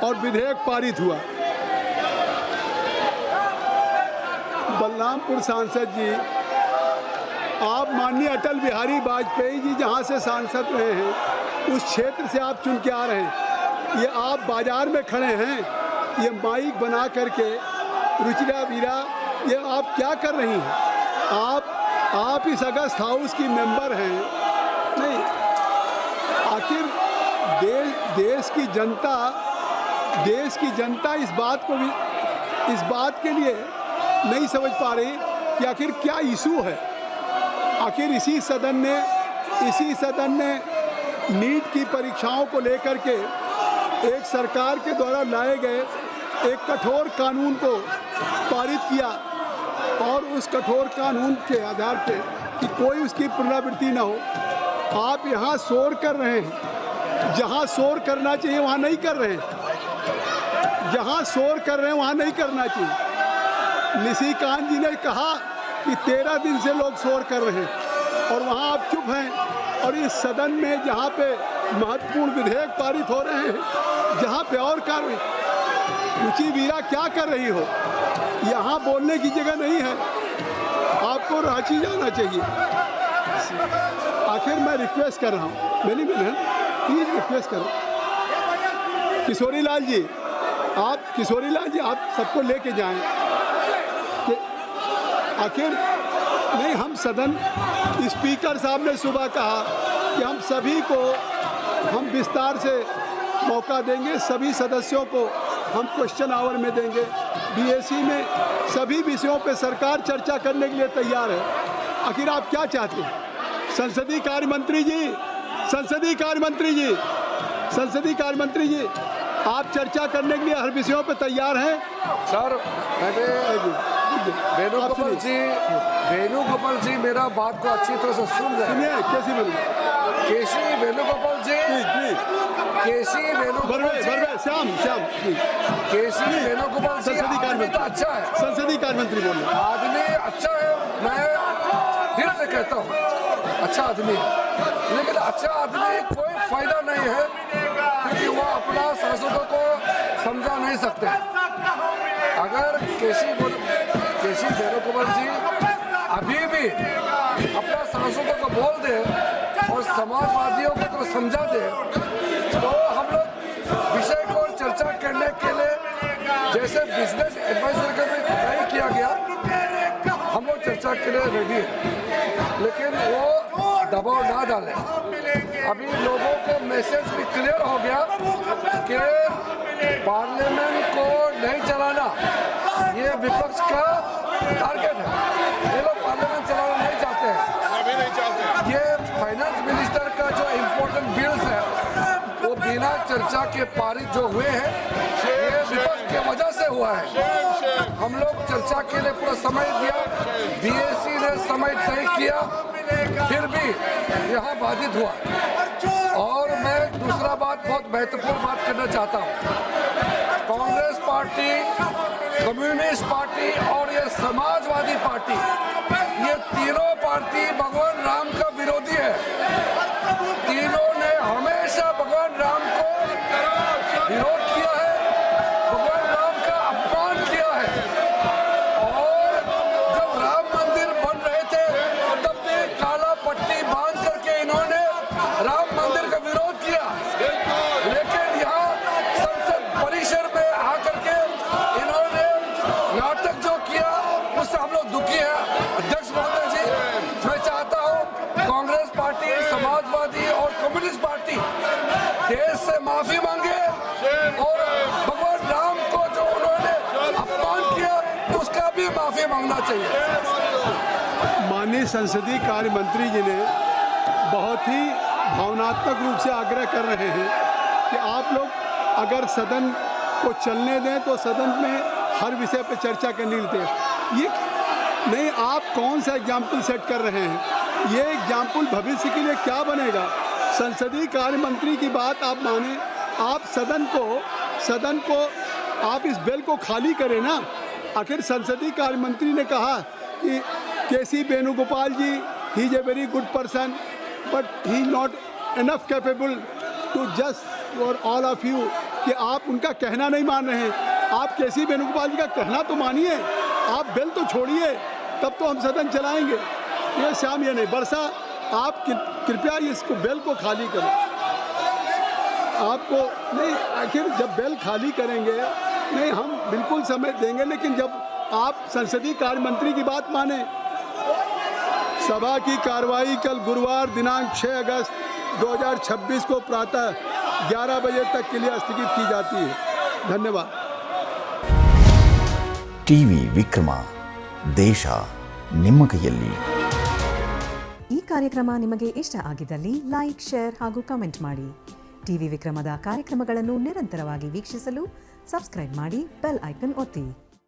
और विधेयक पारित हुआ। बलरामपुर सांसद जी, आप माननीय अटल बिहारी वाजपेयी जी जहां से सांसद रहे हैं उस क्षेत्र से आप चुन के आ रहे हैं। ये आप बाजार में खड़े हैं, ये माइक बना करके रुचिरा वीरा, ये आप क्या कर रही हैं? आप इस अगस्त हाउस की मेंबर हैं। नहीं, आखिर देश की जनता इस बात के लिए नहीं समझ पा रही कि आखिर क्या इशू है। आखिर इसी सदन ने नीट की परीक्षाओं को लेकर के एक सरकार के द्वारा लाए गए एक कठोर कानून को पारित किया और उस कठोर कानून के आधार पे कि कोई उसकी पुनरावृत्ति ना हो। आप यहाँ शोर कर रहे हैं, जहाँ शोर करना चाहिए वहाँ नहीं कर रहे हैं, जहाँ शोर कर रहे हैं वहाँ नहीं करना चाहिए। निशिकांत जी ने कहा कि 13 दिन से लोग शोर कर रहे हैं और वहाँ आप चुप हैं। और इस सदन में जहाँ पे महत्वपूर्ण विधेयक पारित हो रहे हैं, जहाँ पे और कार्य, रुचि वीरा क्या कर रही हो? यहाँ बोलने की जगह नहीं है, आपको रांची जाना चाहिए। आखिर मैं रिक्वेस्ट कर रहा हूँ, मेरी बहन प्लीज रिक्वेस्ट करो, किशोरी लाल जी आप सबको लेके जाएं कि आखिर नहीं, हम सदन स्पीकर साहब ने सुबह कहा कि हम सभी को हम विस्तार से मौका देंगे, सभी सदस्यों को हम क्वेश्चन आवर में देंगे। बीएससी में सभी विषयों पे सरकार चर्चा करने के लिए तैयार है। आखिर आप क्या चाहते हैं? संसदीय कार्य मंत्री जी आप चर्चा करने के लिए हर विषयों पे तैयार हैं? सर, वेणुगोपाल जी मेरा बात को अच्छी तरह से सुन रहे हैं। कैसी बोलिए? केसी वेणुगोपाल जी संसदीय कार्य मंत्री अच्छा है, संसदीय कार्य मंत्री बोल रहे हैं। आदमी अच्छा है, मैं दिल से कहता हूँ अच्छा आदमी है, लेकिन अच्छा आदमी कोई फायदा नहीं है क्योंकि वो अपना सांसदों को समझा नहीं सकते। अगर केसी वेणुगोपाल जी अभी भी अपना सांसदों को बोल दे और समाजवादियों को तो समझा दे तो हम लोग विषय को चर्चा करने के लिए जैसे बिजनेस एडवाइजर का भी नहीं किया गया, हम लोग चर्चा के लिए रेडी है, लेकिन वो दबाव ना डालें। अभी लोगों को मैसेज भी क्लियर हो गया कि पार्लियामेंट को नहीं चलाना ये विपक्ष का टारगेट है। ये लोग पार्लियामेंट चलाना नहीं चाहते हैं। ये फाइनेंस मिनिस्टर का जो इम्पोर्टेंट बिल्स है वो बिना चर्चा के पारित जो हुए हैं ये विपक्ष की वजह से हुआ है। हम लोग चर्चा के लिए पूरा समय दिया, बीएससी ने समय तय किया, फिर भी यहाँ बाधित हुआ। और मैं दूसरा बात बहुत महत्वपूर्ण बात करना चाहता हूँ, कांग्रेस पार्टी, कम्युनिस्ट पार्टी और ये समाजवादी पार्टी, ये तीनों पार्टी भगवान राम का विरोधी है। तीनों ने हमेशा भगवान राम को विरोध किया है, भगवान राम का अपमान किया है। और जब राम मंदिर बन रहे थे तब भी काला पट्टी बांध करके इन्होंने राम मंदिर का विरोध किया, लेकिन यहाँ संसद परिसर में आकर के इन्होंने नाटक जो किया उससे हम लोग दुखी हैं। अध्यक्ष महोदय जी, मैं चाहता हूँ कांग्रेस पार्टी, समाजवादी और कम्युनिस्ट पार्टी देश से माफी मांगे और भगवान राम को जो उन्होंने अपमान किया उसका भी माफी मांगना चाहिए। माननीय संसदीय कार्य मंत्री जी ने बहुत ही भावनात्मक रूप से आग्रह कर रहे हैं कि आप लोग अगर सदन को चलने दें तो सदन में हर विषय पर चर्चा करने देते हैं। ये नहीं, आप कौन सा एग्जाम्पल सेट कर रहे हैं? ये एग्जाम्पल भविष्य के लिए क्या बनेगा? संसदीय कार्य मंत्री की बात आप माने, आप सदन को आप इस बिल को खाली करें ना। आखिर संसदीय कार्य मंत्री ने कहा कि K C Venugopal ji, he is a very good person but he not enough capable to just for all of you कि आप उनका कहना नहीं मान रहे हैं। आप केसी वेणुगोपाल जी का कहना तो मानिए, आप बेल तो छोड़िए, तब तो हम सदन चलाएंगे। ये शाम ये नहीं, वर्षा आप कृपया इसको बेल को खाली करें। आपको नहीं, आखिर जब बेल खाली करेंगे, नहीं हम बिल्कुल समय देंगे, लेकिन जब आप संसदीय कार्य मंत्री की बात माने। सभा की कार्रवाई कल गुरुवार दिनांक 6 अगस्त 2026 को प्रातः 11 बजे तक के लिए स्थगित की जाती है। धन्यवाद। ಟಿವಿ ವಿಕ್ರಮ, ದೇಶ ನಿಮ್ಮ ಕೈಯಲ್ಲಿ. ಈ ಕಾರ್ಯಕ್ರಮ ನಿಮಗೆ ಇಷ್ಟ ಆಗಿದ್ದಲ್ಲಿ ಲೈಕ್, ಶೇರ್ ಹಾಗೂ ಕಮೆಂಟ್ ಮಾಡಿ. ಟಿವಿ ವಿಕ್ರಮದ ಕಾರ್ಯಕ್ರಮಗಳನ್ನು ನಿರಂತರವಾಗಿ ವೀಕ್ಷಿಸಲು ಸಬ್ಸ್ಕ್ರೈಬ್ ಮಾಡಿ, ಬೆಲ್ ಐಕನ್ ಒತ್ತಿ.